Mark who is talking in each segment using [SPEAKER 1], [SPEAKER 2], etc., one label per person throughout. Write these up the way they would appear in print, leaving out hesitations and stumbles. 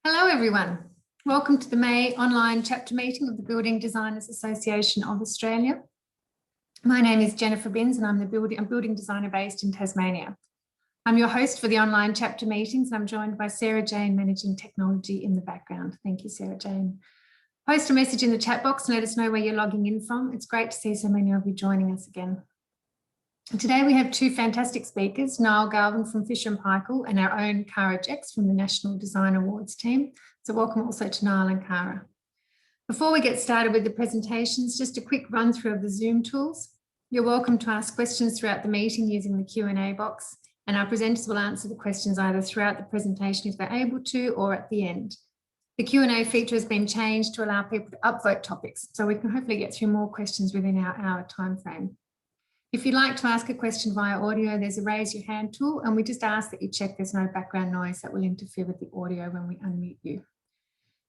[SPEAKER 1] Hello everyone. Welcome to the May online chapter meeting of the Building Designers Association of Australia. My name is Jennifer Binns and I'm a building designer based in Tasmania. I'm your host for the online chapter meetings and I'm joined by Sarah Jane managing technology in the background. Thank you, Sarah Jane. Post a message in the chat box and let us know where you're logging in from. It's great to see so many of you joining us again. And today we have two fantastic speakers, Niall Galvin from Fisher & Paykel and our own Cara Jex from the National Design Awards team. So welcome also to Niall and Cara. Before we get started with the presentations, just a quick run through of the Zoom tools. You're welcome to ask questions throughout the meeting using the Q&A box, and our presenters will answer the questions either throughout the presentation if they're able to or at the end. The Q&A feature has been changed to allow people to upvote topics, so we can hopefully get through more questions within our hour time frame. If you'd like to ask a question via audio, there's a raise your hand tool, and we just ask that you check there's no background noise that will interfere with the audio when we unmute you.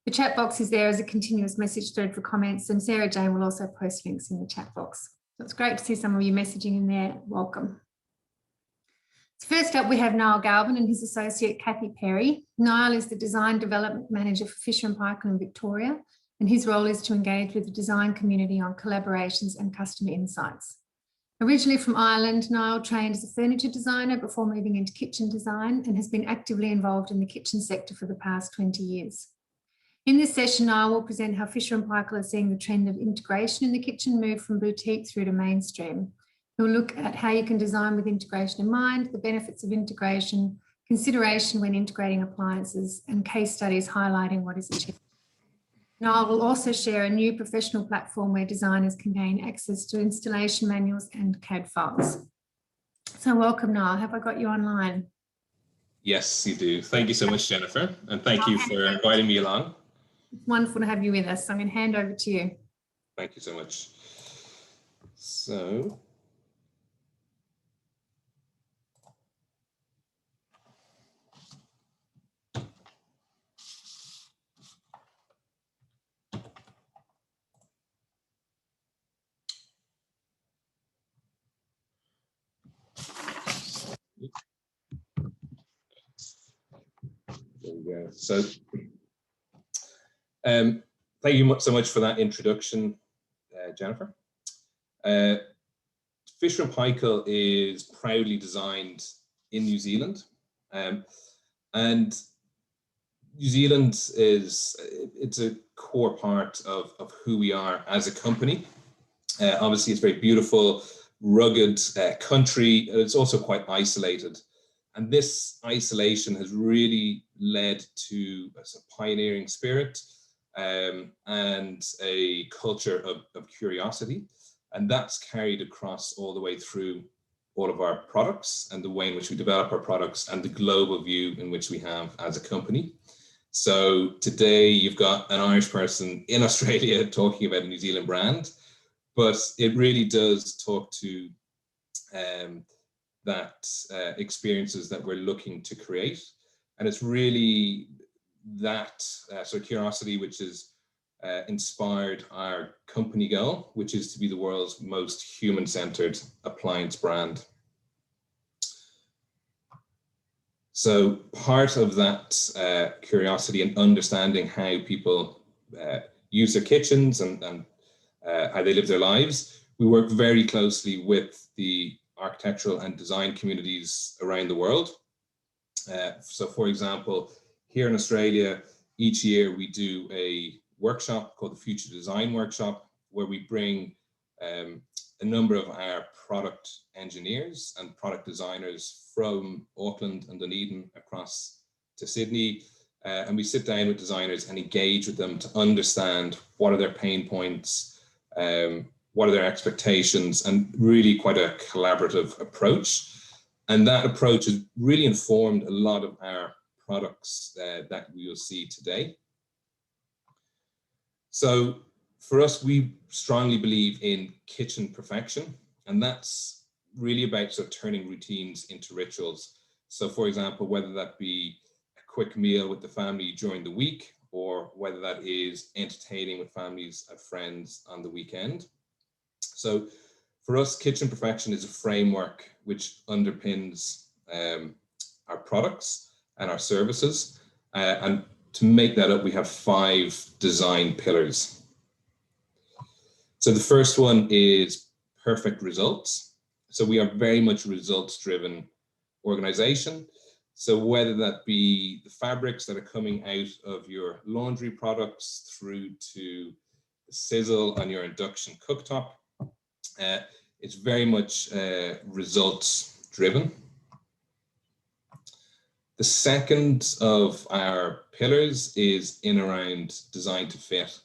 [SPEAKER 1] The chat box is there as a continuous message thread for comments, and Sarah Jane will also post links in the chat box. So it's great to see some of you messaging in there. Welcome. So first up, we have Niall Galvin and his associate Kathy Perry. Niall is the Design Development Manager for Fisher & Paykel in Victoria, and his role is to engage with the design community on collaborations and customer insights. Originally from Ireland, Niall trained as a furniture designer before moving into kitchen design and has been actively involved in the kitchen sector for the past 20 years. In this session, Niall will present how Fisher & Paykel are seeing the trend of integration in the kitchen move from boutique through to mainstream. He'll look at how you can design with integration in mind, the benefits of integration, consideration when integrating appliances, and case studies highlighting what is achieved. Niall will also share a new professional platform where designers can gain access to installation manuals and CAD files. So welcome, Niall. Have I got you online?
[SPEAKER 2] Yes, you do. Thank you so much, Jennifer. And thank you for inviting me along.
[SPEAKER 1] It's wonderful to have you with us. So I'm going to hand over to you.
[SPEAKER 2] Thank you so much. So, there we go. So, thank you so much for that introduction, Jennifer. Fisher & Paykel is proudly designed in New Zealand, and New Zealand it's a core part of who we are as a company. Obviously, it's a very beautiful, rugged country. It's also quite isolated. And this isolation has really led to a pioneering spirit and a culture of curiosity. And that's carried across all the way through all of our products and the way in which we develop our products and the global view in which we have as a company. So today you've got an Irish person in Australia talking about a New Zealand brand, but it really does talk to that experiences that we're looking to create. And it's really that sort of curiosity which has inspired our company goal, which is to be the world's most human-centered appliance brand. So part of that curiosity and understanding how people use their kitchens and how they live their lives, we work very closely with the architectural and design communities around the world. So for example, here in Australia, each year we do a workshop called the Future Design Workshop, where we bring a number of our product engineers and product designers from Auckland and Dunedin across to Sydney. And we sit down with designers and engage with them to understand what are their pain points, what are their expectations, and really quite a collaborative approach. And that approach has really informed a lot of our products that we will see today. So for us, we strongly believe in kitchen perfection, and that's really about sort of turning routines into rituals. So for example, whether that be a quick meal with the family during the week, or whether that is entertaining with families and friends on the weekend. So for us, kitchen perfection is a framework which underpins our products and our services. And to make that up, we have 5 design pillars. So the first one is perfect results. So we are very much a results-driven organization. So whether that be the fabrics that are coming out of your laundry products through to the sizzle on your induction cooktop, it's very much results-driven. The second of our pillars is in around design to fit.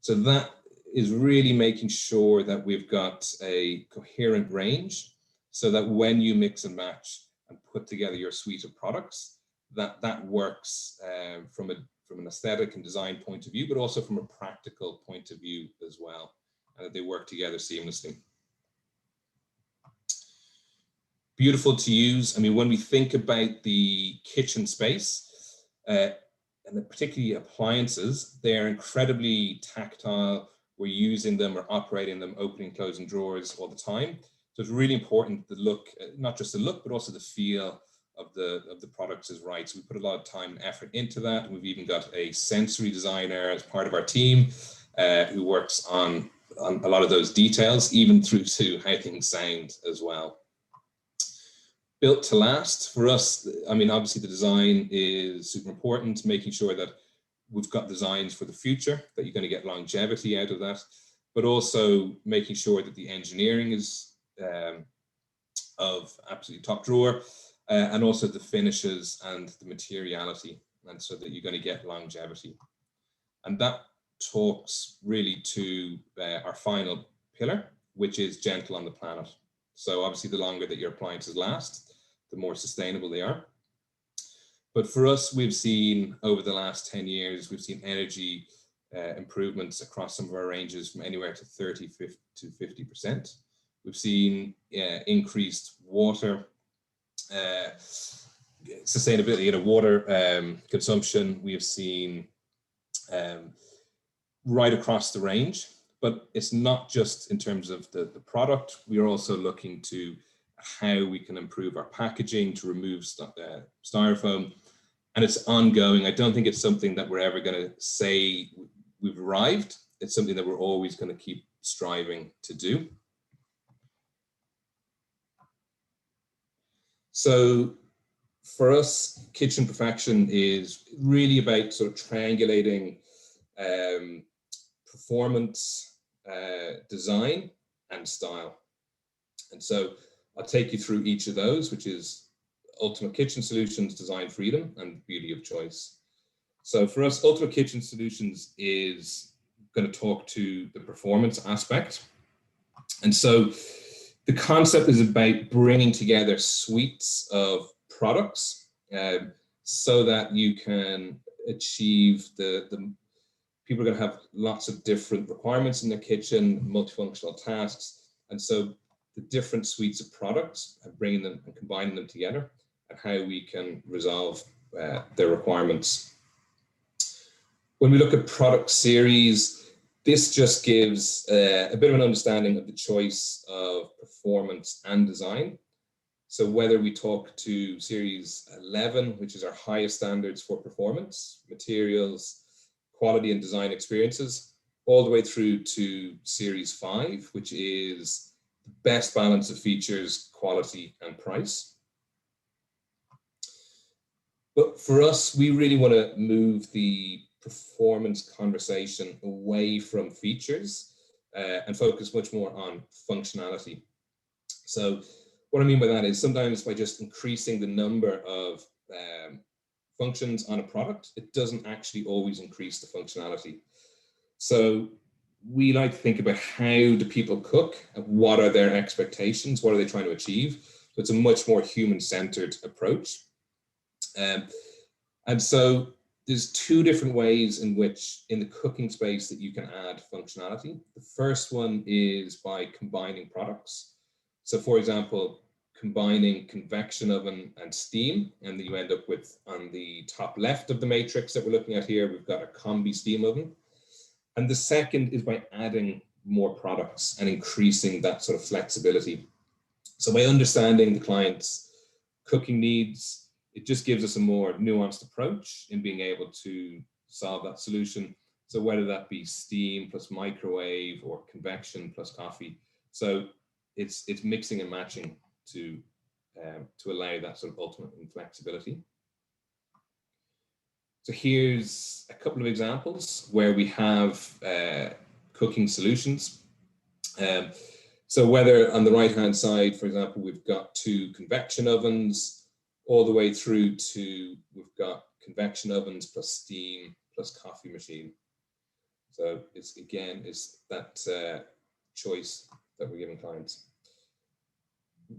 [SPEAKER 2] So that is really making sure that we've got a coherent range so that when you mix and match and put together your suite of products, that works from an aesthetic and design point of view, but also from a practical point of view as well, and that they work together seamlessly. Beautiful to use. I mean, when we think about the kitchen space, and particularly appliances, they're incredibly tactile. We're using them or operating them, opening, closing drawers all the time. So it's really important the look, not just the look, but also the feel of the products is right. So we put a lot of time and effort into that. And we've even got a sensory designer as part of our team who works on a lot of those details, even through to how things sound as well. Built to last for us, I mean, obviously the design is super important, making sure that we've got designs for the future, that you're going to get longevity out of that, but also making sure that the engineering is of absolutely top drawer, and also the finishes and the materiality, and so that you're going to get longevity. And that talks really to our final pillar, which is gentle on the planet. So obviously the longer that your appliances last, the more sustainable they are. But for us, we've seen over the last 10 years, we've seen energy improvements across some of our ranges from anywhere to 30 to 50%. We've seen increased water sustainability, water consumption. We have seen right across the range, but it's not just in terms of the product. We are also looking to how we can improve our packaging to remove styrofoam, and it's ongoing. I don't think it's something that we're ever going to say we've arrived. It's something that we're always going to keep striving to do. So for us, kitchen perfection is really about sort of triangulating performance, design, and style. And so I'll take you through each of those, which is Ultimate Kitchen Solutions, Design Freedom, and Beauty of Choice. So for us, Ultimate Kitchen Solutions is going to talk to the performance aspect. And so the concept is about bringing together suites of products so that you can achieve the people are going to have lots of different requirements in their kitchen, multifunctional tasks. And so the different suites of products and bringing them and combining them together and how we can resolve their requirements. When we look at product series, this just gives a bit of an understanding of the choice of performance and design. So whether we talk to series 11, which is our highest standards for performance, materials, quality and design experiences, all the way through to series 5, which is the best balance of features, quality and price. But for us, we really want to move the performance conversation away from features and focus much more on functionality. So what I mean by that is sometimes by just increasing the number of functions on a product, it doesn't actually always increase the functionality. So we like to think about how do people cook and what are their expectations, what are they trying to achieve. So it's a much more human-centered approach. And so there's 2 different ways in which in the cooking space that you can add functionality. The first one is by combining products. So for example, combining convection oven and steam, and you end up with, on the top left of the matrix that we're looking at here, we've got a combi steam oven. And the second is by adding more products and increasing that sort of flexibility. So by understanding the client's cooking needs, it just gives us a more nuanced approach in being able to solve that solution. So whether that be steam plus microwave or convection plus coffee. So it's mixing and matching to allow that sort of ultimate flexibility. So here's a couple of examples where we have cooking solutions. So whether on the right-hand side, for example, we've got 2 convection ovens, all the way through to we've got convection ovens plus steam plus coffee machine. So it's that choice that we're giving clients.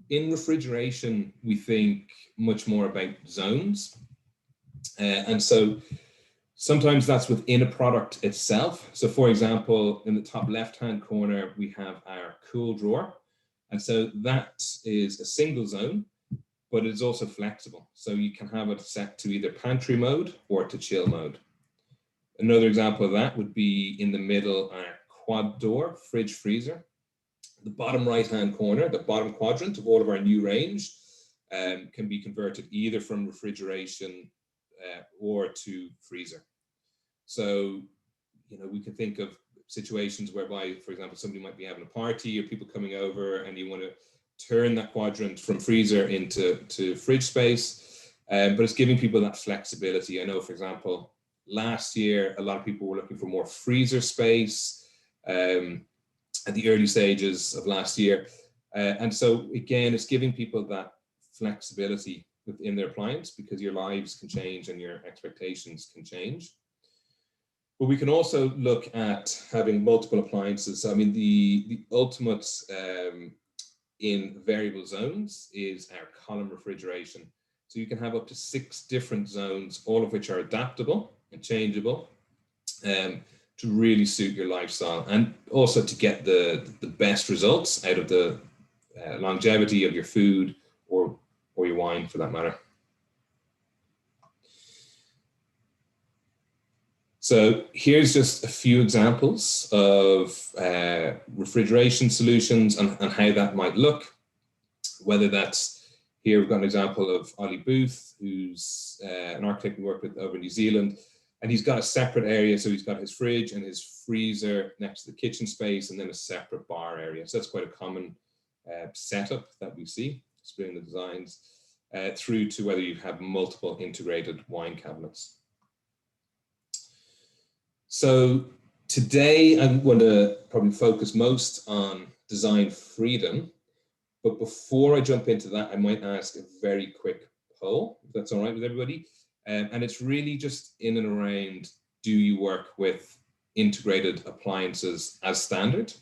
[SPEAKER 2] In refrigeration, we think much more about zones. And so sometimes that's within a product itself. So for example, in the top left-hand corner, we have our cool drawer. And so that is a single zone, but it's also flexible. So you can have it set to either pantry mode or to chill mode. Another example of that would be in the middle, our quad door fridge freezer. The bottom right-hand corner, the bottom quadrant of all of our new range can be converted either from refrigeration or to freezer. So, you know, we can think of situations whereby, for example, somebody might be having a party or people coming over and you want to turn that quadrant from freezer into fridge space, but it's giving people that flexibility. I know, for example, last year, a lot of people were looking for more freezer space at the early stages of last year. And so again, it's giving people that flexibility within their appliance because your lives can change and your expectations can change. But we can also look at having multiple appliances. I mean, the ultimate in variable zones is our column refrigeration. So you can have up to 6 different zones, all of which are adaptable and changeable to really suit your lifestyle and also to get the best results out of the longevity of your food or your wine for that matter. So here's just a few examples of refrigeration solutions and how that might look, whether that's here we've got an example of Ollie Booth, who's an architect we work with over in New Zealand, and he's got a separate area. So he's got his fridge and his freezer next to the kitchen space and then a separate bar area. So that's quite a common setup that we see, splitting the designs through to whether you have multiple integrated wine cabinets. So today I'm going to probably focus most on design freedom, but before I jump into that, I might ask a very quick poll, if that's all right with everybody. And it's really just in and around, do you work with integrated appliances as standard?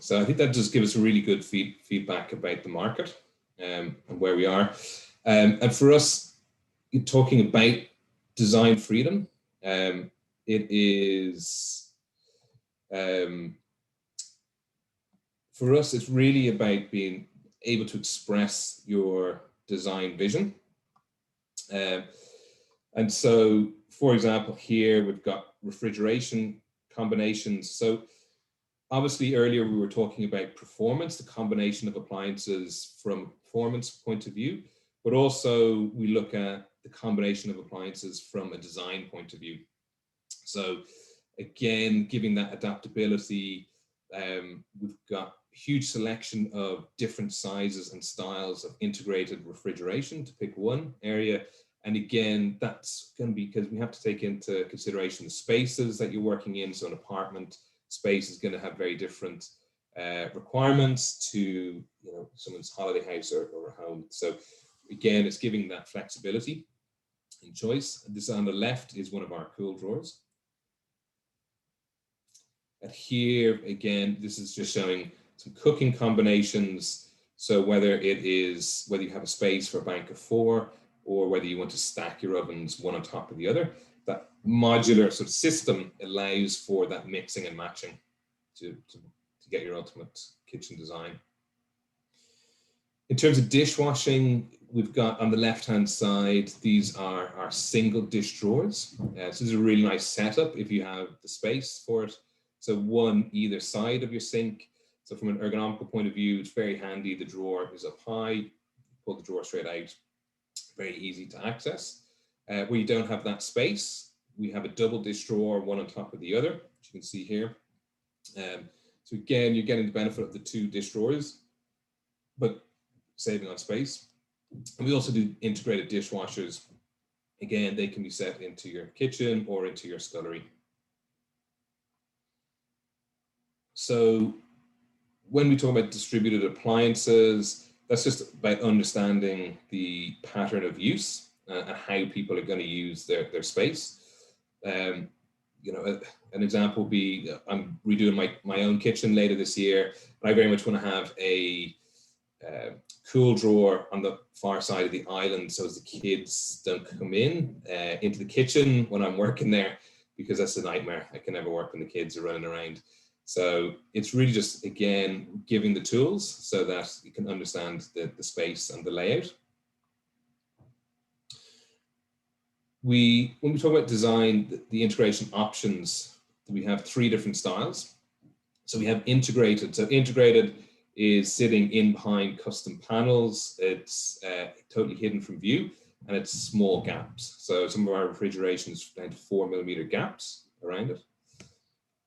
[SPEAKER 2] So I think that just gives us really good feedback about the market and where we are. And for us, talking about design freedom, it is, for us, it's really about being able to express your design vision. And so, for example, here we've got refrigeration combinations. So obviously earlier we were talking about performance, the combination of appliances from a performance point of view, but also we look at the combination of appliances from a design point of view. So again, giving that adaptability, we've got a huge selection of different sizes and styles of integrated refrigeration, to pick one area. And again, that's going to be because we have to take into consideration the spaces that you're working in. So an apartment space is going to have very different requirements to someone's holiday house or home. So again, it's giving that flexibility in choice. This on the left is one of our cool drawers. And here again, this is just showing some cooking combinations. So whether you have a space for a bank of 4 or whether you want to stack your ovens one on top of the other, that modular sort of system allows for that mixing and matching to get your ultimate kitchen design. In terms of dishwashing, we've got on the left-hand side, these are our single dish drawers. So this is a really nice setup if you have the space for it. So one either side of your sink. So from an ergonomical point of view, it's very handy. The drawer is up high, pull the drawer straight out, very easy to access. Where you don't have that space, we have a double dish drawer, one on top of the other, which you can see here. So again, you're getting the benefit of the two dish drawers, but saving on space. And we also do integrated dishwashers. Again, they can be set into your kitchen or into your scullery. So when we talk about distributed appliances, that's just about understanding the pattern of use and how people are going to use their space. You know, an example would be I'm redoing my own kitchen later this year, and I very much want to have a cool drawer on the far side of the island so as the kids don't come into the kitchen when I'm working there, because that's a nightmare. I can never work when the kids are running around. So it's really just, again, giving the tools so that you can understand the space and the layout. When we talk about design, the integration options, we have three different styles. So we have integrated. So integrated is sitting in behind custom panels. It's totally hidden from view, and it's small gaps. So some of our refrigeration is down to 4mm gaps around it.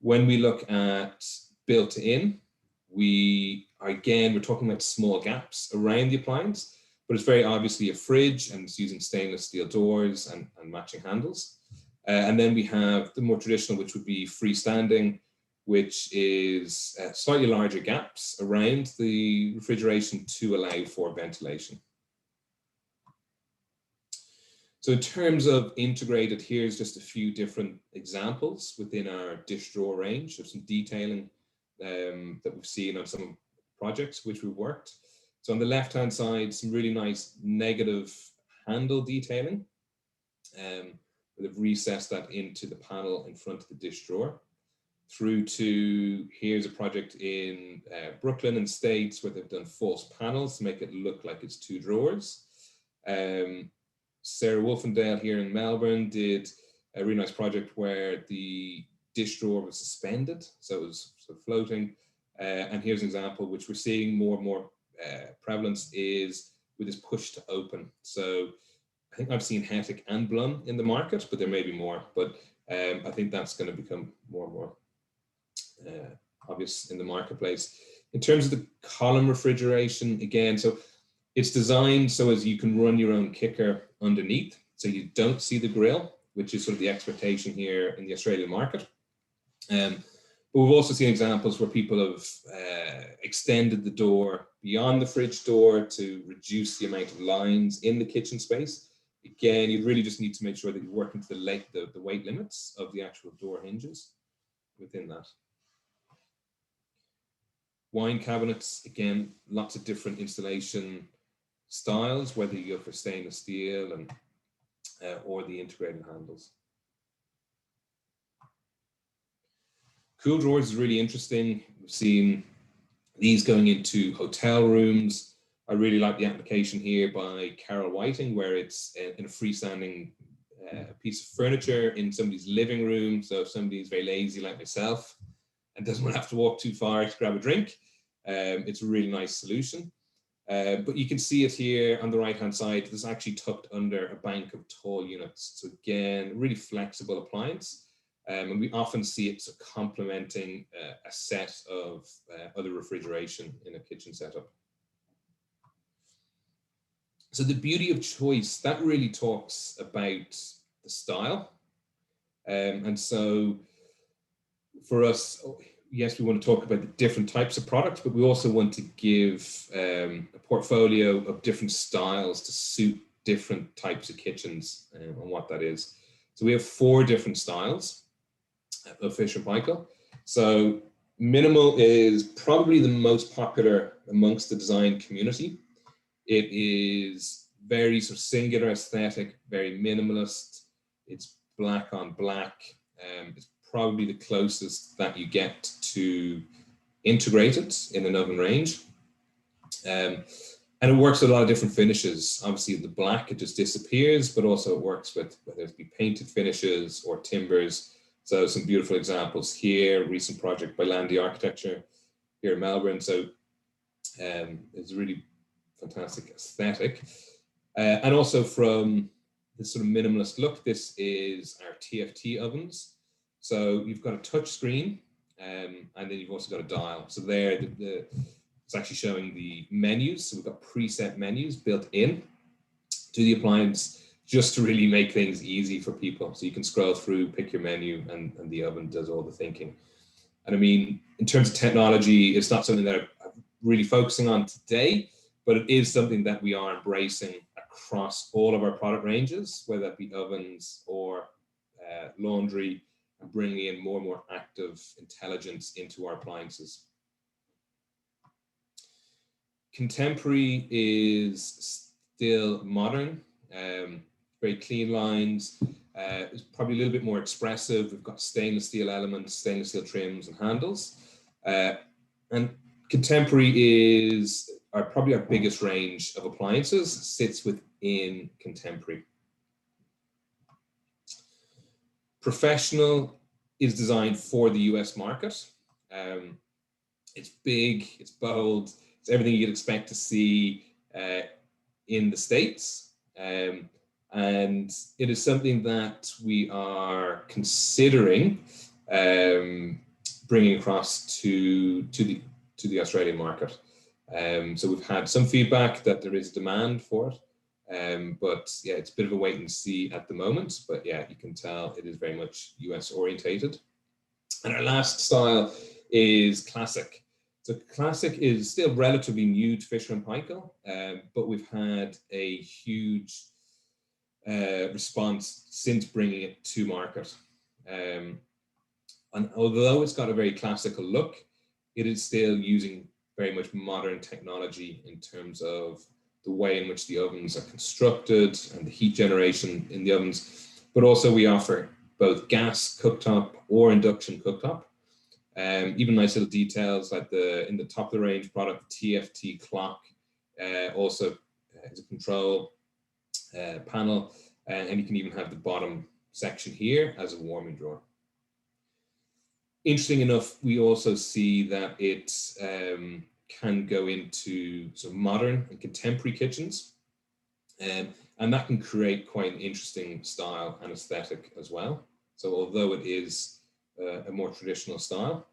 [SPEAKER 2] When we look at built-in, we're talking about small gaps around the appliance, but it's very obviously a fridge, and it's using stainless steel doors and matching handles. And then we have the more traditional, which would be freestanding, which is slightly larger gaps around the refrigeration to allow for ventilation. So in terms of integrated, here's just a few different examples within our dish drawer range of some detailing that we've seen on some projects which we've worked. So on the left-hand side, some really nice negative handle detailing. They've recessed that into the panel in front of the dish drawer. Through to, here's a project in Brooklyn and States where they've done false panels to make it look like it's two drawers. Sarah Wolfendale here in Melbourne did a really nice project where the dish drawer was suspended, so it was sort of floating. And here's an example which we're seeing more and more prevalence is with this push to open. So I think I've seen Hetic and Blum in the market, but there may be more. But I think that's going to become more and more obvious in the marketplace. In terms of the column refrigeration, again, so it's designed so as you can run your own kicker underneath, so you don't see the grill, which is sort of the expectation here in the Australian market. But we've also seen examples where people have extended the door beyond the fridge door to reduce the amount of lines in the kitchen space. Again, you really just need to make sure that you're working to the weight limits of the actual door hinges within that. Wine cabinets, again, lots of different installation styles, whether you go for stainless steel and or the integrated handles. Cool drawers is really interesting. We've seen these going into hotel rooms. I really like the application here by Carol Whiting, where it's in a freestanding piece of furniture in somebody's living room. So if somebody's very lazy like myself and doesn't want to have to walk too far to grab a drink, it's a really nice solution. But you can see it here on the right-hand side. It's actually tucked under a bank of tall units. So again, really flexible appliance. And we often see it sort of complementing a set of other refrigeration in a kitchen setup. So the beauty of choice, that really talks about the style. And so for us, yes, we want to talk about the different types of products, but we also want to give a portfolio of different styles to suit different types of kitchens and what that is. So we have 4 different styles of Fisher & Paykel. So minimal is probably the most popular amongst the design community. It is very sort of singular aesthetic, very minimalist. It's black on black. It's probably the closest that you get to integrated in an oven range. And And it works with a lot of different finishes. Obviously the black, it just disappears, but also it works with whether it be painted finishes or timbers. So some beautiful examples here, recent project by Landy Architecture here in Melbourne. So it's a really fantastic aesthetic. And also from this sort of minimalist look, this is our TFT ovens. So you've got a touch screen and then you've also got a dial. So there, it's actually showing the menus. So we've got preset menus built in to the appliance just to really make things easy for people. So you can scroll through, pick your menu, and the oven does all the thinking. And I mean, in terms of technology, it's not something that I'm really focusing on today, but it is something that we are embracing across all of our product ranges, whether that be ovens or laundry, and bringing in more and more active intelligence into our appliances. Contemporary is still modern, very clean lines. It's probably a little bit more expressive. We've got stainless steel elements, stainless steel trims and handles. And contemporary is probably our biggest range of appliances, sits within contemporary. Professional is designed for the US market. It's big, it's bold, it's everything you'd expect to see in the States. And it is something that we are considering bringing across to the Australian market. So we've had some feedback that there is demand for it. But yeah, it's a bit of a wait and see at the moment, but yeah, you can tell it is very much US orientated. And our last style is classic. So classic is still relatively new to Fisher & Paykel, but we've had a huge response since bringing it to market. And although it's got a very classical look, it is still using very much modern technology in terms of the way in which the ovens are constructed and the heat generation in the ovens, but also we offer both gas cooktop or induction cooktop. Even nice little details like in the top of the range product, TFT clock, also is a control panel, and you can even have the bottom section here as a warming drawer. Interesting enough, we also see that it can go into sort of modern and contemporary kitchens, and that can create quite an interesting style and aesthetic as well. So although it is a more traditional style,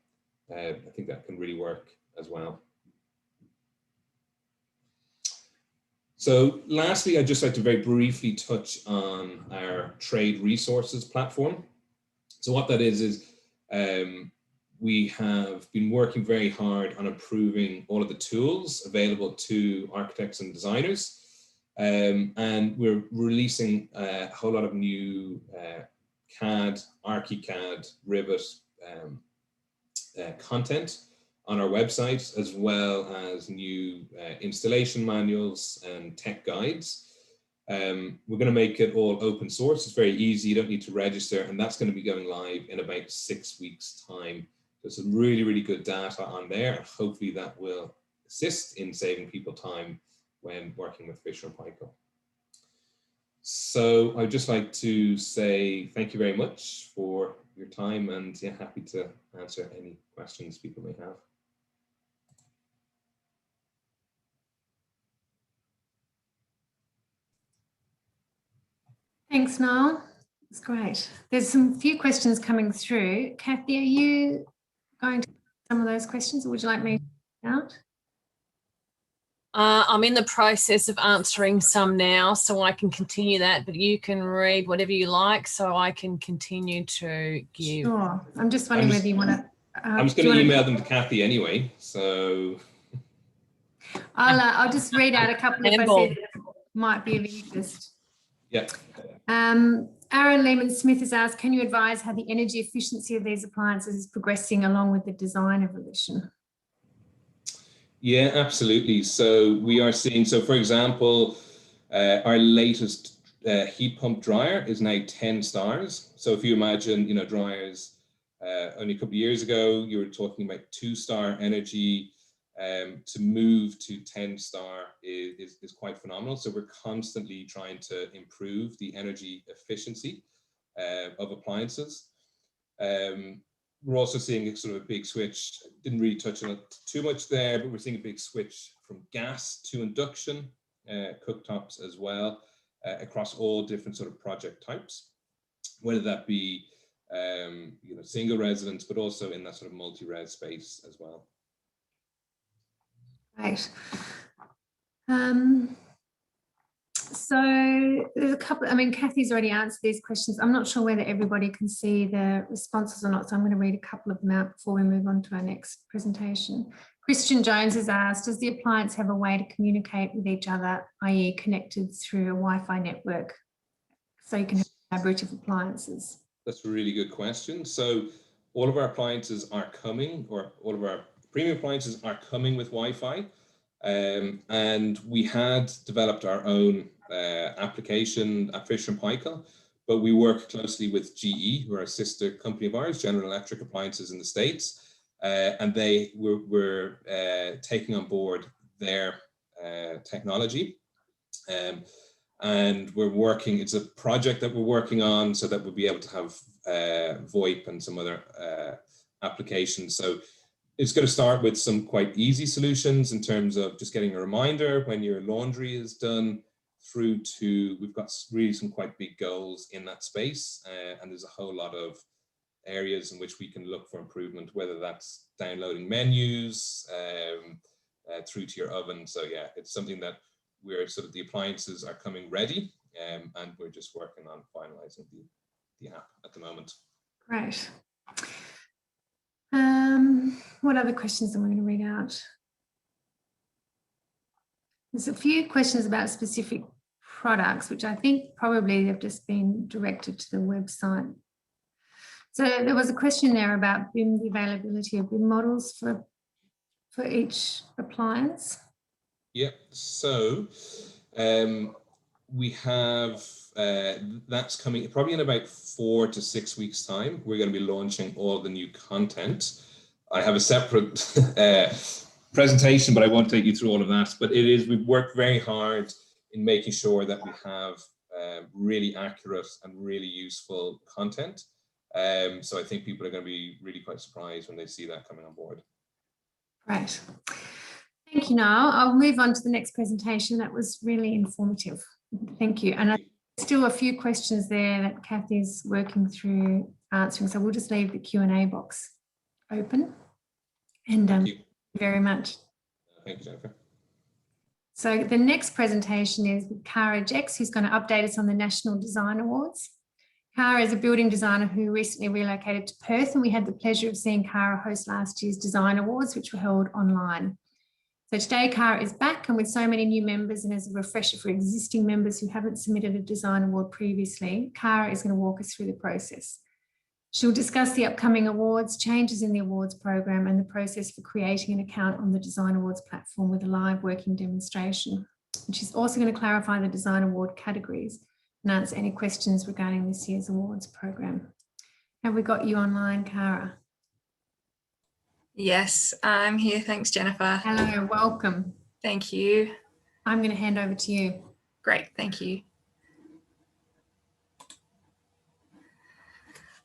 [SPEAKER 2] I think that can really work as well. So lastly, I'd just like to very briefly touch on our trade resources platform. So what that is we have been working very hard on improving all of the tools available to architects and designers. And we're releasing a whole lot of new CAD, ArchiCAD, Rivet content on our website, as well as new installation manuals and tech guides. We're going to make it all open source. It's very easy. You don't need to register, and that's going to be going live in about 6 weeks' time. There's some really, really good data on there, and hopefully that will assist in saving people time when working with Fisher & Paykel. So I'd just like to say thank you very much for your time, and yeah, happy to answer any questions people may have.
[SPEAKER 1] Thanks, Niall. That's great. There's some few questions coming through. Kathy, are you going to some of those questions, or would you like me to out?
[SPEAKER 3] I'm in the process of answering some now, so I can continue that, but you can read whatever you like, so I can continue to give.
[SPEAKER 1] Sure. I'm just wondering whether you want to.
[SPEAKER 2] I'm just going to email them to Kathy anyway, so.
[SPEAKER 1] I'll just read out a couple if I said might be of interest.
[SPEAKER 2] Yeah.
[SPEAKER 1] Aaron Lehman-Smith has asked, can you advise how the energy efficiency of these appliances is progressing along with the design evolution?
[SPEAKER 2] Yeah, absolutely. So we are seeing, so for example, our latest heat pump dryer is now 10 stars. So if you imagine, you know, dryers only a couple of years ago, you were talking about 2-star energy. to move to 10-star is quite phenomenal. So we're constantly trying to improve the energy efficiency of appliances. We're also seeing sort of a big switch, didn't really touch on it too much there, but we're seeing a big switch from gas to induction cooktops as well, across all different sort of project types, whether that be single residence, but also in that sort of multi-res space as well.
[SPEAKER 1] Right. So there's a couple, I mean, Kathy's already answered these questions. I'm not sure whether everybody can see the responses or not, so I'm going to read a couple of them out before we move on to our next presentation. Christian Jones has asked, does the appliance have a way to communicate with each other, i.e. connected through a Wi-Fi network, so you can have a collaborative appliances?
[SPEAKER 2] That's a really good question. So all of our appliances are coming, or all of our premium appliances are coming with Wi-Fi. And we had developed our own application at Fisher & Paykel, but we work closely with GE, who are a sister company of ours, General Electric Appliances in the States, and they were taking on board their technology. And we're working, it's a project that we're working on so that we'll be able to have VoIP and some other applications. So it's going to start with some quite easy solutions in terms of just getting a reminder when your laundry is done, through to, we've got really some quite big goals in that space. And there's a whole lot of areas in which we can look for improvement, whether that's downloading menus through to your oven. So yeah, it's something that we're sort of, the appliances are coming ready, and we're just working on finalizing the app at the moment.
[SPEAKER 1] Great. What other questions am I going to read out? There's a few questions about specific products, which I think probably have just been directed to the website. So there was a question there about BIM, the availability of BIM models for each appliance.
[SPEAKER 2] Yeah, so we have, that's coming probably in about 4 to 6 weeks time. We're going to be launching all the new content. I have a separate presentation, but I won't take you through all of that. But it is, we've worked very hard in making sure that we have really accurate and really useful content. So I think people are going to be really quite surprised when they see that coming on board.
[SPEAKER 1] Right. Thank you, Niall. I'll move on to the next presentation. That was really informative. Thank you. And still a few questions there that Kathy's working through answering. So we'll just leave the Q&A box open. And thank you very much.
[SPEAKER 2] Thank you, Jennifer.
[SPEAKER 1] So the next presentation is with Cara Jex, who's going to update us on the National Design Awards. Cara is a building designer who recently relocated to Perth, and we had the pleasure of seeing Cara host last year's Design Awards, which were held online. So today, Cara is back, and with so many new members, and as a refresher for existing members who haven't submitted a design award previously, Cara is going to walk us through the process. She'll discuss the upcoming awards, changes in the awards program, and the process for creating an account on the Design Awards platform with a live working demonstration. And she's also going to clarify the design award categories and answer any questions regarding this year's awards program. Have we got you online, Cara?
[SPEAKER 4] Yes, I'm here. Thanks, Jennifer.
[SPEAKER 1] Hello, welcome.
[SPEAKER 4] Thank you.
[SPEAKER 1] I'm going to hand over to you.
[SPEAKER 4] Great, thank you.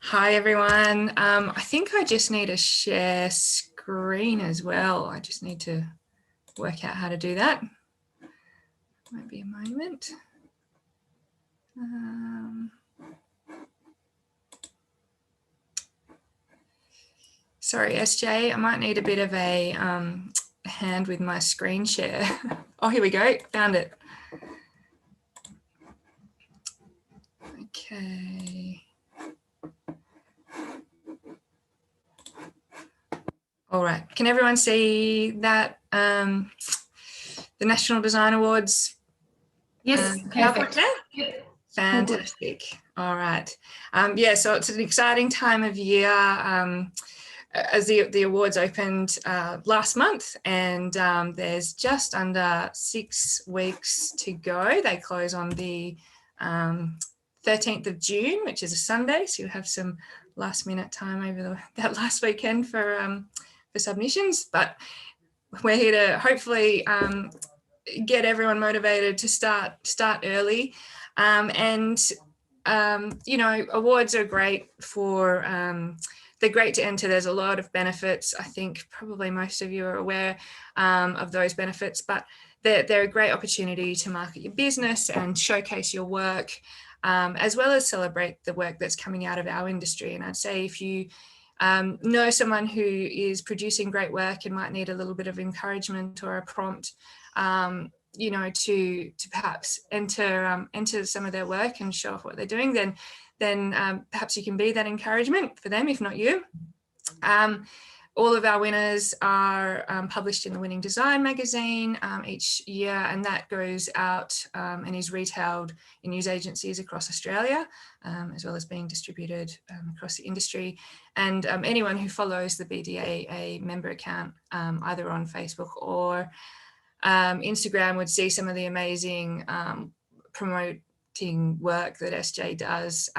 [SPEAKER 4] Hi, everyone. I think I just need to share screen as well. I just need to work out how to do that. Might be a moment. Sorry, SJ, I might need a bit of a hand with my screen share. Oh, here we go. Found it. Okay. All right. Can everyone see that the National Design Awards?
[SPEAKER 1] Yes, perfect.
[SPEAKER 4] Yep. Fantastic. All right. Yeah, so it's an exciting time of year. As the awards opened last month, and there's just under 6 weeks to go. They close on the 13th of June, which is a Sunday, so you have some last minute time over that last weekend for submissions. But we're here to hopefully get everyone motivated to start early. You know, awards are great for, they're great to enter. There's a lot of benefits. I think probably most of you are aware of those benefits, but they're a great opportunity to market your business and showcase your work, as well as celebrate the work that's coming out of our industry. And I'd say if you know someone who is producing great work and might need a little bit of encouragement or a prompt, you know, to perhaps enter some of their work and show off what they're doing, then perhaps you can be that encouragement for them, if not you. All of our winners are published in the Winning Design magazine each year, and that goes out and is retailed in news agencies across Australia, as well as being distributed across the industry. And anyone who follows the BDAA member account, either on Facebook or Instagram, would see some of the amazing promoting work that SJ does,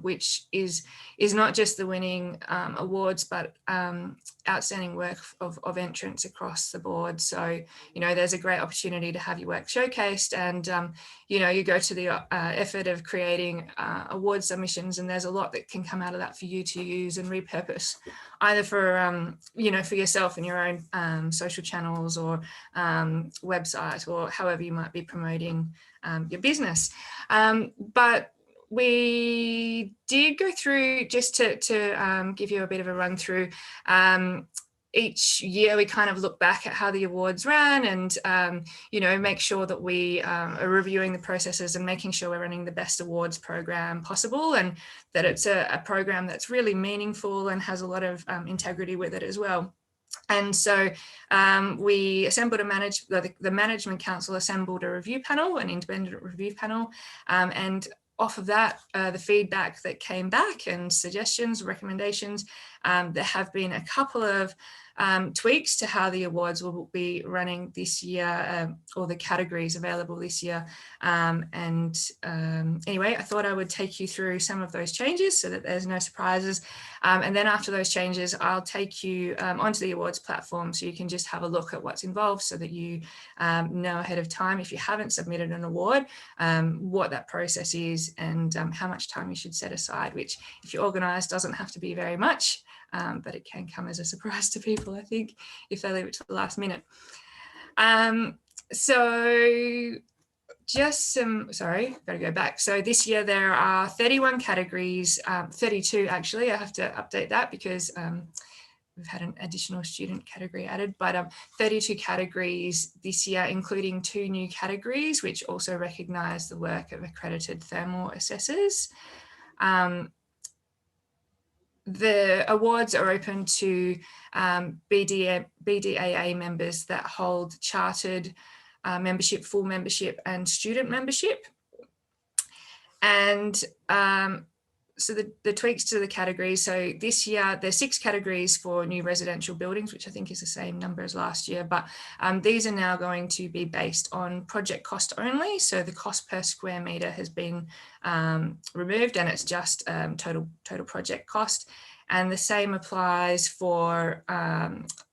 [SPEAKER 4] which is not just the winning awards, but outstanding work of entrants across the board. So, you know, there's a great opportunity to have your work showcased, and you know, you go to the effort of creating award submissions, and there's a lot that can come out of that for you to use and repurpose, either for you know, for yourself and your own social channels or website, or however you might be promoting your business. But we did go through, just to give you a bit of a run through, each year we kind of look back at how the awards ran, and you know, make sure that we are reviewing the processes and making sure we're running the best awards program possible, and that it's a program that's really meaningful and has a lot of integrity with it as well. And so we assembled the Management Council assembled a review panel, an independent review panel, and off of that, the feedback that came back and suggestions, recommendations, there have been a couple of tweaks to how the awards will be running this year, or the categories available this year. Anyway, I thought I would take you through some of those changes so that there's no surprises. And then after those changes, I'll take you onto the awards platform, so you can just have a look at what's involved, so that you know ahead of time, if you haven't submitted an award, what that process is, and how much time you should set aside, which, if you're organised, doesn't have to be very much. But it can come as a surprise to people, I think, if they leave it to the last minute. So just some, sorry, got to go back. So this year there are 31 categories, 32 actually. I have to update that because we've had an additional student category added, but 32 categories this year, including 2 new categories, which also recognise the work of accredited thermal assessors. The awards are open to BDAA members that hold chartered membership, full membership, and student membership. And so the tweaks to the categories. So this year there's 6 categories for new residential buildings, which I think is the same number as last year, but these are now going to be based on project cost only. So the cost per square metre has been removed, and it's just total project cost. And the same applies for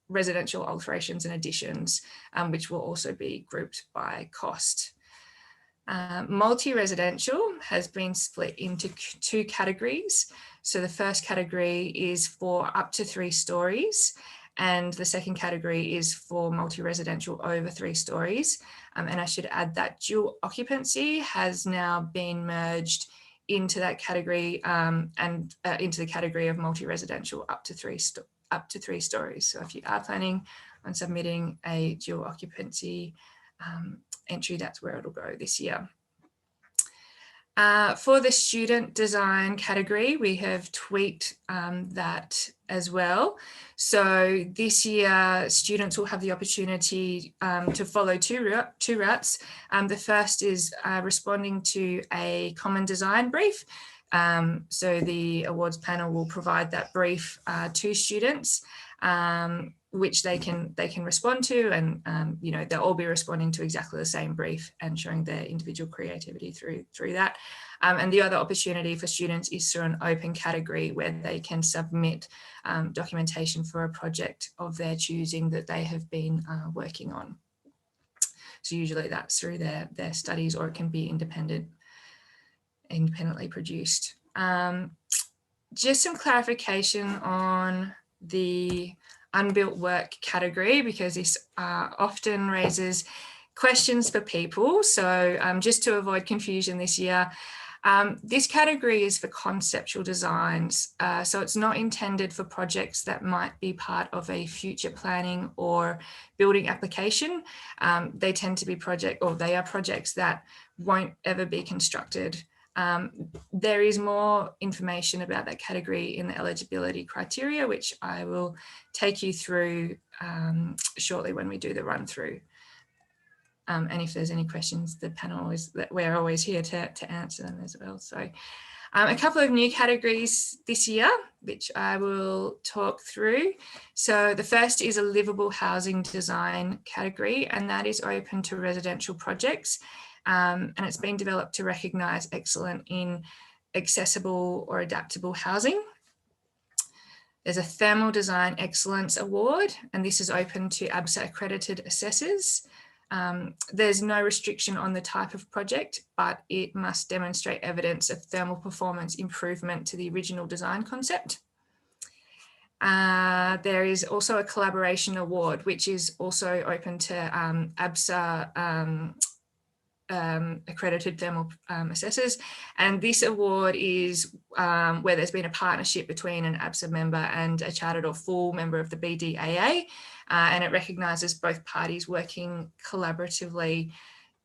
[SPEAKER 4] residential alterations and additions, which will also be grouped by cost. Multi-residential has been split into 2 categories. So the first category is for up to 3 stories, and the second category is for multi-residential over 3 stories. And I should add that dual occupancy has now been merged into that category, and into the category of multi-residential up to 3 stories. So if you are planning on submitting a dual occupancy entry, that's where it'll go this year. For the student design category, we have tweaked that as well. So this year, students will have the opportunity to follow two routes. The first is responding to a common design brief. So the awards panel will provide that brief to students. which they can respond to, and you know, they'll all be responding to exactly the same brief and showing their individual creativity through that. And the other opportunity for students is through an open category where they can submit documentation for a project of their choosing that they have been working on. So usually that's through their studies, or it can be independently produced. Just some clarification on the unbuilt work category, because this often raises questions for people. So just to avoid confusion this year, this category is for conceptual designs. So it's not intended for projects that might be part of a future planning or building application. They tend to be they are projects that won't ever be constructed. There is more information about that category in the eligibility criteria, which I will take you through shortly when we do the run through. And if there's any questions, the panel we're always here to answer them as well. So a couple of new categories this year, which I will talk through. So the first is a livable housing design category, and that is open to residential projects. And it's been developed to recognise excellence in accessible or adaptable housing. There's a Thermal Design Excellence Award, and this is open to ABSA accredited assessors. There's no restriction on the type of project, but it must demonstrate evidence of thermal performance improvement to the original design concept. There is also a Collaboration Award, which is also open to ABSA accredited thermal assessors, and this award is where there's been a partnership between an ABSA member and a chartered or full member of the BDAA, and it recognises both parties working collaboratively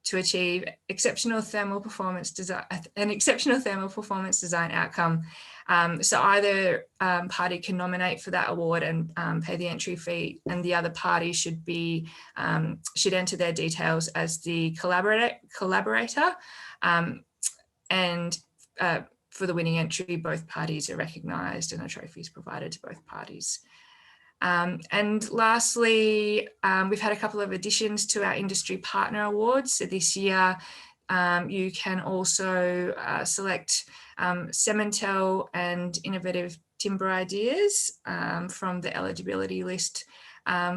[SPEAKER 4] to achieve exceptional thermal performance design, an exceptional thermal performance design outcome. So either party can nominate for that award and pay the entry fee, and the other party should enter their details as the collaborator. And for the winning entry, both parties are recognised and a trophy is provided to both parties. And lastly, we've had a couple of additions to our industry partner awards. So this year, you can also select Cementel and Innovative Timber Ideas from the eligibility list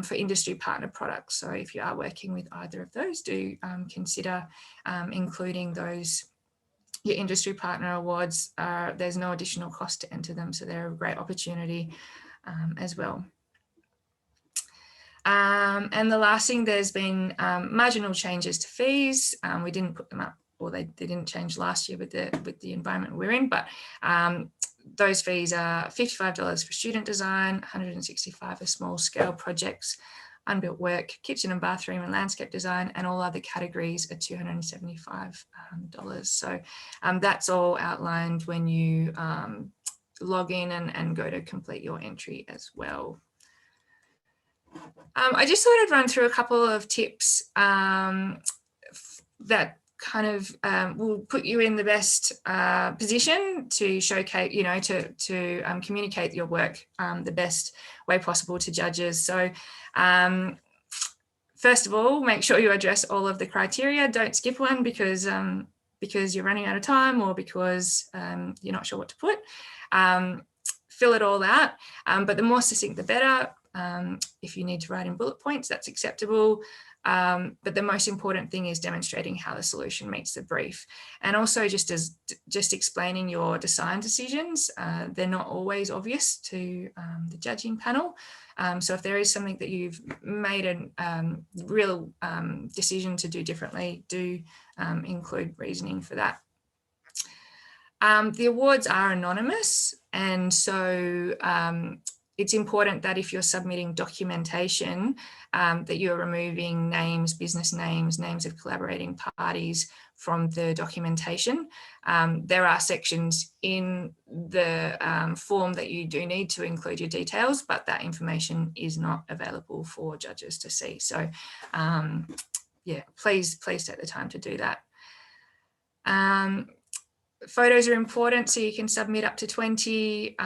[SPEAKER 4] for industry partner products. So if you are working with either of those, do consider including those. Your industry partner awards, there's no additional cost to enter them, so they're a great opportunity as well. And the last thing, there's been marginal changes to fees. We didn't put them up, or they didn't change last year with the environment we're in, but those fees are $55 for student design, $165 for small scale projects, unbuilt work, kitchen and bathroom and landscape design, and all other categories are $275. So that's all outlined when you log in and go to complete your entry as well. I just thought I'd run through a couple of tips that kind of will put you in the best position to showcase, you know, to communicate your work the best way possible to judges. So first of all, make sure you address all of the criteria. Don't skip one because you're running out of time, or because you're not sure what to put. Fill it all out, but the more succinct the better. If you need to write in bullet points, that's acceptable. But the most important thing is demonstrating how the solution meets the brief, and also just explaining your design decisions. They're not always obvious to the judging panel. So if there is something that you've made a real decision to do differently, do include reasoning for that. The awards are anonymous, and so it's important that if you're submitting documentation, that you're removing names, business names, names of collaborating parties from the documentation. There are sections in the form that you do need to include your details, but that information is not available for judges to see. So yeah, please take the time to do that. Photos are important, so you can submit up to 20.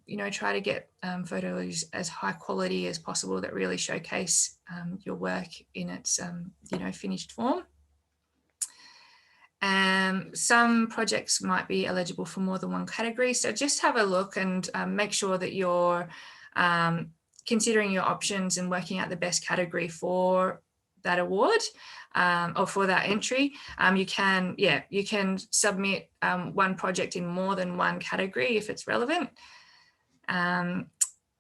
[SPEAKER 4] You know, try to get photos as high quality as possible that really showcase your work in its, you know, finished form. Some projects might be eligible for more than one category, so just have a look and make sure that you're considering your options and working out the best category for that award or for that entry. You can submit one project in more than one category if it's relevant. And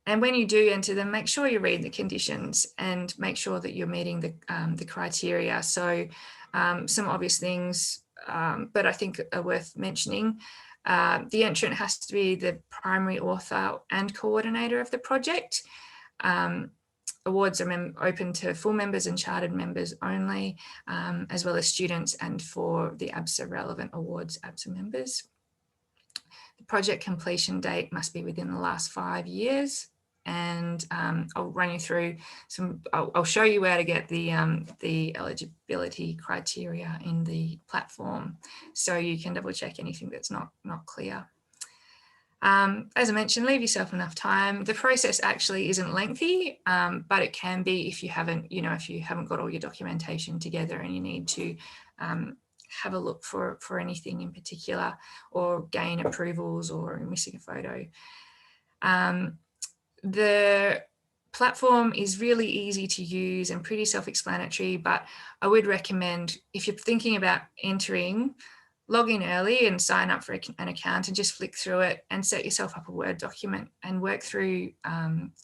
[SPEAKER 4] when you do enter them, make sure you read the conditions and make sure that you're meeting the criteria. So some obvious things, but I think are worth mentioning. The entrant has to be the primary author and coordinator of the project. Awards are open to full members and chartered members only, as well as students, and for the ABSA relevant awards, ABSA members. The project completion date must be within the last 5 years. And I'll run you through I'll show you where to get the eligibility criteria in the platform, so you can double check anything that's not clear. As I mentioned, leave yourself enough time. The process actually isn't lengthy, but it can be if you haven't got all your documentation together and you need to have a look for anything in particular, or gain approvals, or missing a photo. The platform is really easy to use and pretty self-explanatory, but I would recommend, if you're thinking about entering, log in early and sign up for an account and just flick through it and set yourself up a Word document and work through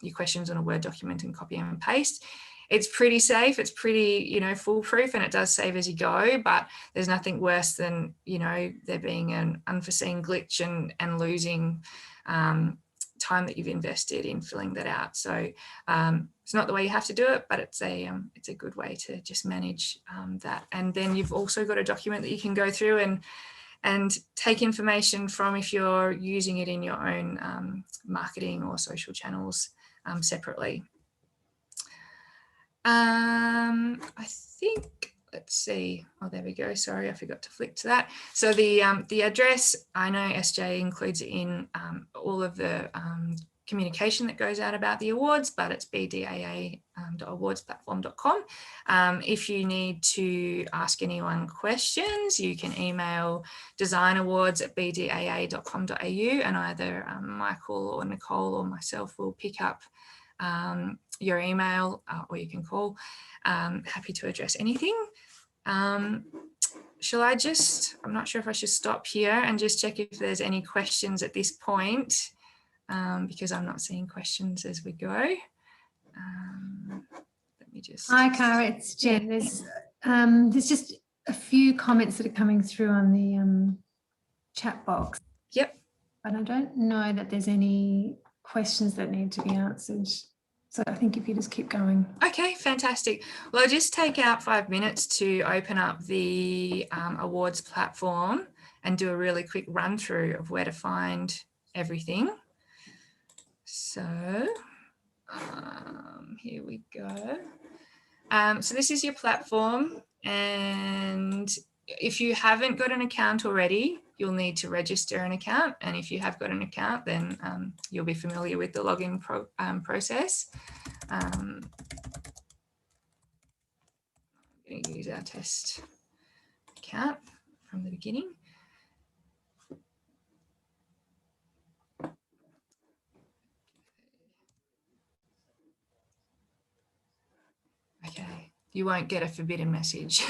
[SPEAKER 4] your questions on a Word document and copy and paste. It's pretty safe, it's pretty, you know, foolproof, and it does save as you go, but there's nothing worse than, you know, there being an unforeseen glitch and losing time that you've invested in filling that out. So it's not the way you have to do it, but it's a good way to just manage that. And then you've also got a document that you can go through and take information from if you're using it in your own marketing or social channels separately. I think, let's see, oh, there we go. Sorry, I forgot to flick to that. So the address, I know SJ includes it in all of the communication that goes out about the awards, but it's bdaa.awardsplatform.com. If you need to ask anyone questions, you can email designawards@bdaa.com.au, and either Michael or Nicole or myself will pick up your email, or you can call. Happy to address anything. Shall I just, I'm not sure if I should stop here and just check if there's any questions at this point, because I'm not seeing questions as we go. Let me just.
[SPEAKER 1] Hi, Cara, it's Jen. There's just a few comments that are coming through on the chat box.
[SPEAKER 4] Yep.
[SPEAKER 1] But I don't know that there's any questions that need to be answered. So I think if you just keep going.
[SPEAKER 4] Okay, fantastic. Well, I'll just take out 5 minutes to open up the awards platform and do a really quick run through of where to find everything. So here we go. So this is your platform, and if you haven't got an account already, you'll need to register an account. And if you have got an account, then you'll be familiar with the login process. I'm going to use our test account from the beginning. Okay, you won't get a forbidden message.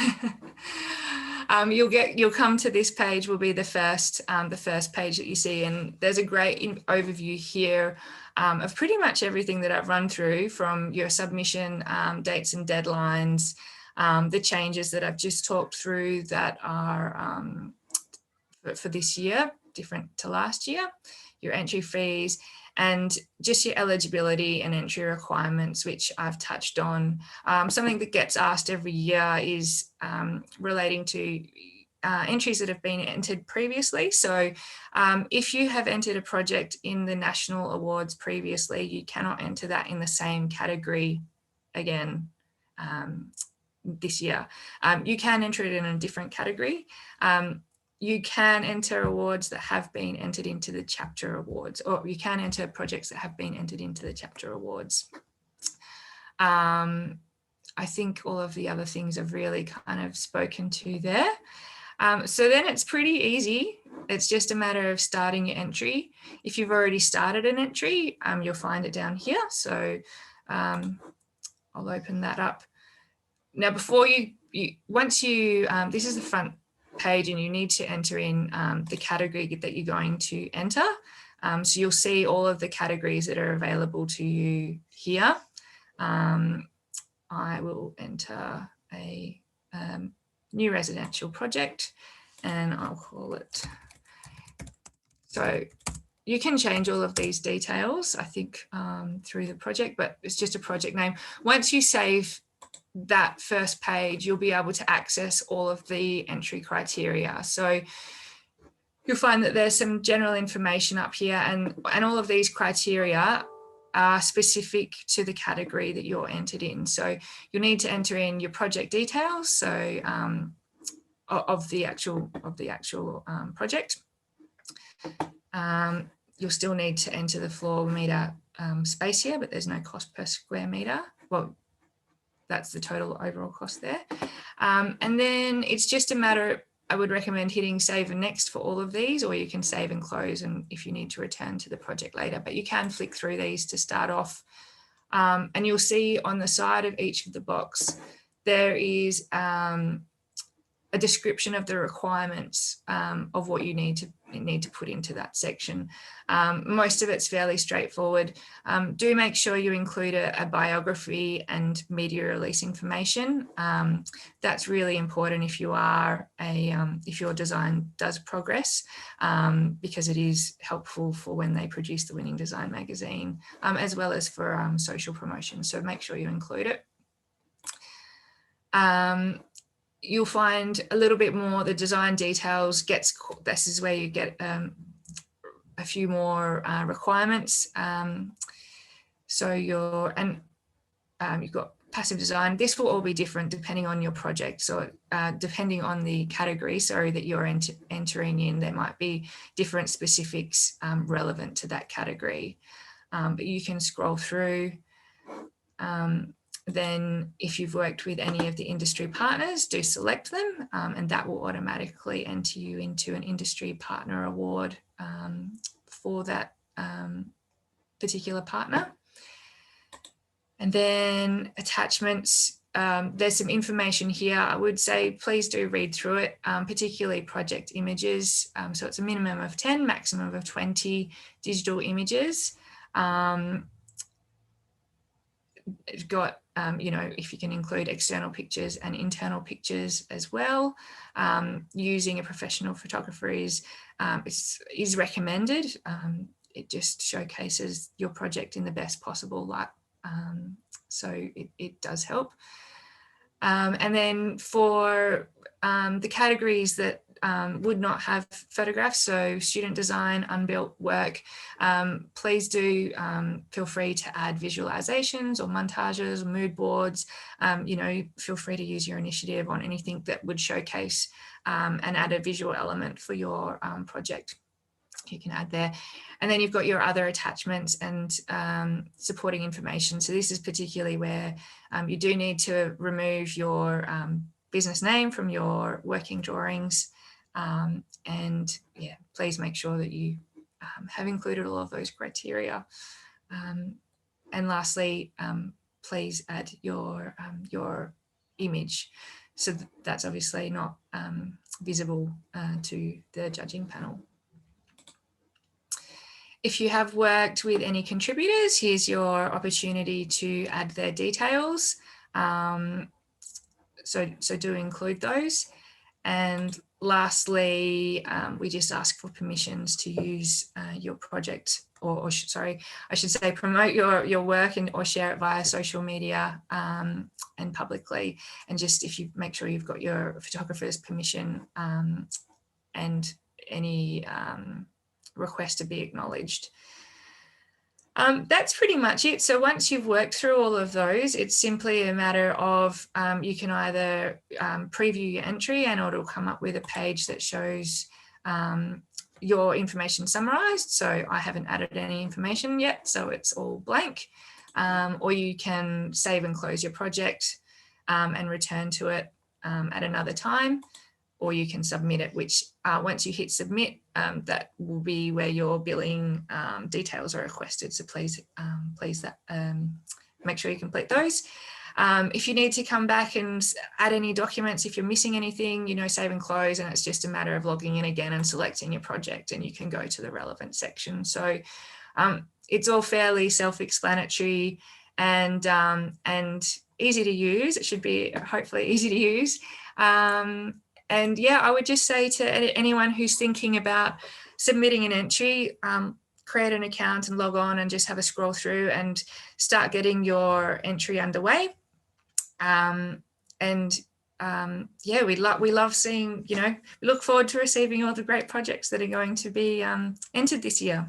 [SPEAKER 4] You'll come to this page, will be the first page that you see, and there's a great overview here of pretty much everything that I've run through, from your submission dates and deadlines, the changes that I've just talked through that are for this year, different to last year, your entry fees, and just your eligibility and entry requirements, which I've touched on. Something that gets asked every year is relating to entries that have been entered previously. So if you have entered a project in the national awards previously, you cannot enter that in the same category again this year. You can enter it in a different category. you can enter awards that have been entered into the chapter awards, or you can enter projects that have been entered into the chapter awards. I think all of the other things I've really kind of spoken to there. So then it's pretty easy. It's just a matter of starting your entry. If you've already started an entry, you'll find it down here. So I'll open that up. Now, before once you, this is the front page, and you need to enter in the category that you're going to enter. So you'll see all of the categories that are available to you here. I will enter a new residential project, and I'll call it. So you can change all of these details, I think, through the project, but it's just a project name. Once you save that first page, you'll be able to access all of the entry criteria. So you'll find that there's some general information up here, and all of these criteria are specific to the category that you're entered in. So you'll need to enter in your project details, so of the actual project. You'll still need to enter the floor meter space here, but there's no cost per square meter. Well, that's the total overall cost there. And then it's just a matter, I would recommend hitting save and next for all of these, or you can save and close, and if you need to return to the project later, but you can flick through these to start off. And you'll see on the side of each of the box, there is a description of the requirements of what you need to put into that section. Most of it's fairly straightforward. Do make sure you include a biography and media release information. That's really important if you are if your design does progress, because it is helpful for when they produce the Winning Design magazine, as well as for social promotion. So make sure you include it. You'll find a little bit more, the design details this is where you get a few more requirements. So you've got passive design. This will all be different depending on your project. So depending on the category, that you're entering in, there might be different specifics relevant to that category. But you can scroll through. Then if you've worked with any of the industry partners, do select them, and that will automatically enter you into an industry partner award for that particular partner. And then attachments, there's some information here. I would say please do read through it, particularly project images. So it's a minimum of 10, maximum of 20 digital images. It's got, if you can include external pictures and internal pictures as well. Using a professional photographer is recommended. It just showcases your project in the best possible light. So it does help. And then for the categories that would not have photographs, so student design, unbuilt work, please do feel free to add visualizations or montages or mood boards. Feel free to use your initiative on anything that would showcase and add a visual element for your project. You can add there. And then you've got your other attachments and supporting information. So this is particularly where you do need to remove your business name from your working drawings. And yeah, please make sure that you have included all of those criteria. And lastly, please add your image. So that's obviously not visible to the judging panel. If you have worked with any contributors, here's your opportunity to add their details. So do include those. And lastly, we just ask for permissions to use your project, or sorry, I should say promote your work or share it via social media and publicly. And just if you make sure you've got your photographer's permission and any request to be acknowledged. That's pretty much it. So once you've worked through all of those, it's simply a matter of you can either preview your entry and it'll come up with a page that shows your information summarized. So I haven't added any information yet, so it's all blank. Or you can save and close your project and return to it at another time, or you can submit it, which once you hit submit, that will be where your billing details are requested. So please make sure you complete those. If you need to come back and add any documents, if you're missing anything, you know, save and close, and it's just a matter of logging in again and selecting your project, and you can go to the relevant section. So it's all fairly self-explanatory and easy to use. It should be hopefully easy to use. And yeah, I would just say to anyone who's thinking about submitting an entry, create an account and log on and just have a scroll through and start getting your entry underway. Yeah, we love seeing, you know, we look forward to receiving all the great projects that are going to be entered this year.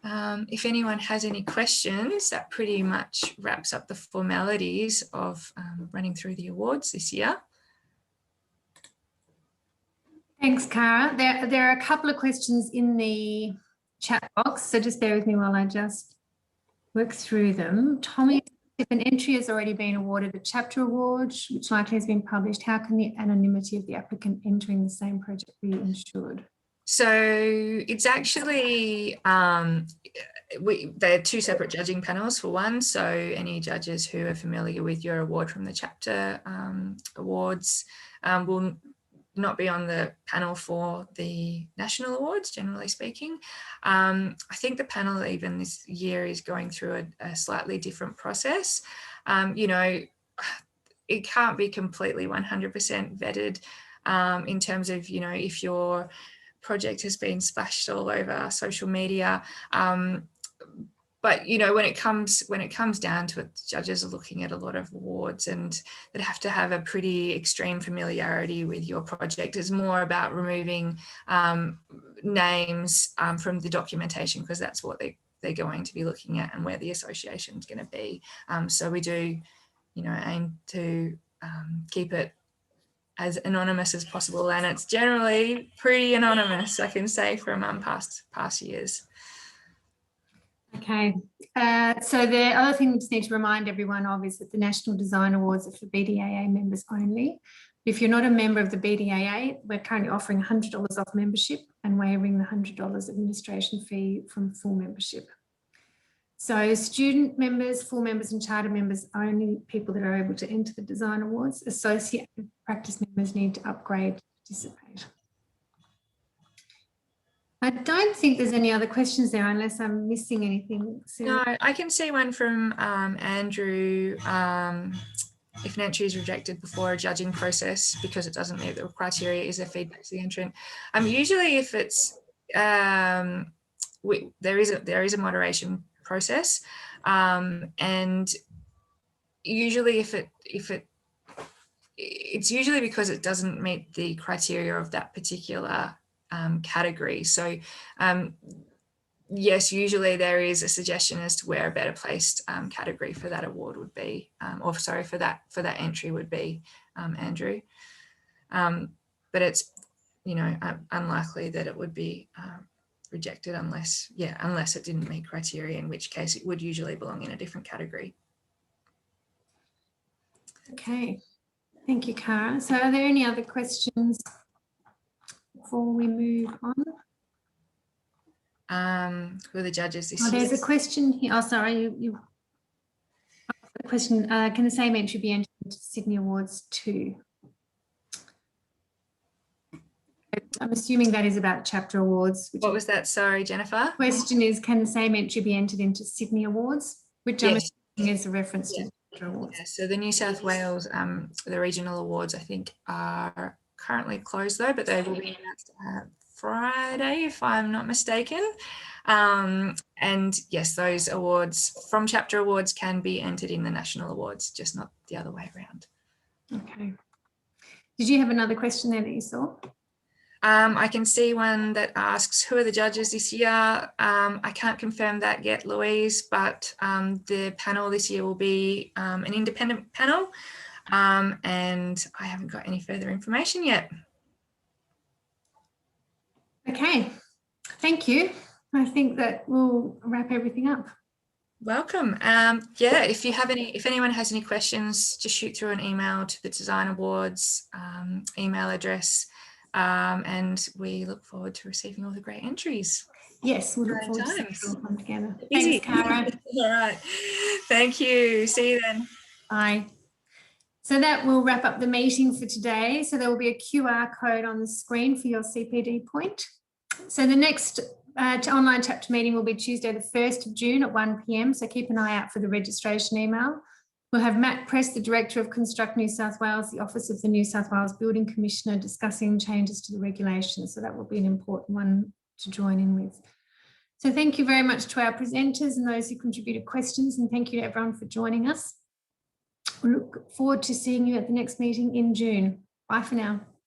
[SPEAKER 4] If anyone has any questions, that pretty much wraps up the formalities of running through the awards this year.
[SPEAKER 1] Thanks, Cara. There are a couple of questions in the chat box, so just bear with me while I just work through them. Tommy, if an entry has already been awarded a chapter award, which likely has been published, how can the anonymity of the applicant entering the same project be ensured?
[SPEAKER 4] So it's actually, there are two separate judging panels for one. So any judges who are familiar with your award from the chapter awards will not be on the panel for the national awards, generally speaking. I think the panel even this year is going through a slightly different process. You know, it can't be completely 100% vetted in terms of, you know, if your project has been splashed all over social media. But, you know, when it comes down to it, judges are looking at a lot of awards and that have to have a pretty extreme familiarity with your project. It's more about removing names from the documentation, because that's what they're going to be looking at and where the association is going to be. So we do, you know, aim to keep it as anonymous as possible, and it's generally pretty anonymous, I can say, from past years.
[SPEAKER 1] Okay, so the other thing we just need to remind everyone of is that the National Design Awards are for BDAA members only. If you're not a member of the BDAA, we're currently offering $100 off membership and waiving the $100 administration fee from full membership. So student members, full members and charter members are only people that are able to enter the design awards. Associate practice members need to upgrade to participate. I don't think there's any other questions there unless I'm missing anything.
[SPEAKER 4] No, I can see one from Andrew. If an entry is rejected before a judging process because it doesn't meet the criteria, is there feedback to the entrant? Usually if it's, there is a moderation process, and usually it's usually because it doesn't meet the criteria of that particular category. So yes, usually there is a suggestion as to where a better placed category for that award would be, or sorry, for that entry would be, Andrew. But it's, you know, unlikely that it would be rejected unless it didn't meet criteria, in which case it would usually belong in a different category.
[SPEAKER 1] Okay, thank you, Cara. So are there any other questions before we move on?
[SPEAKER 4] Who are the judges this
[SPEAKER 1] year? There's a question here. Oh, sorry, you a question. Can the same entry be entered into Sydney Awards too? I'm assuming that is about chapter awards.
[SPEAKER 4] What was that? Sorry, Jennifer.
[SPEAKER 1] The question is, can the same entry be entered into Sydney Awards, which I'm assuming is a reference to chapter awards.
[SPEAKER 4] Yeah, so the New South Wales, the regional awards, I think, are currently closed though, but they will be announced Friday, if I'm not mistaken. And yes, those awards from chapter awards can be entered in the national awards, just not the other way around.
[SPEAKER 1] Okay. Did you have another question there that you saw?
[SPEAKER 4] I can see one that asks, who are the judges this year? I can't confirm that yet, Louise, but the panel this year will be an independent panel, and I haven't got any further information yet.
[SPEAKER 1] Okay, thank you. I think that will wrap everything up.
[SPEAKER 4] Welcome. Yeah, if anyone has any questions, just shoot through an email to the Design Awards email address, and we look forward to receiving all the great entries.
[SPEAKER 1] Yes, we'll look forward to seeing it all come together.
[SPEAKER 4] Easy.
[SPEAKER 1] Thanks, Cara.
[SPEAKER 4] All right. Thank you. See you then.
[SPEAKER 1] Bye. So that will wrap up the meeting for today. So there will be a QR code on the screen for your CPD point. So the next online chapter meeting will be Tuesday the 1st of June at 1 p.m. So keep an eye out for the registration email. We'll have Matt Press, the Director of Construct New South Wales, the Office of the New South Wales Building Commissioner, discussing changes to the regulations. So that will be an important one to join in with. So thank you very much to our presenters and those who contributed questions, and thank you to everyone for joining us. We look forward to seeing you at the next meeting in June. Bye for now.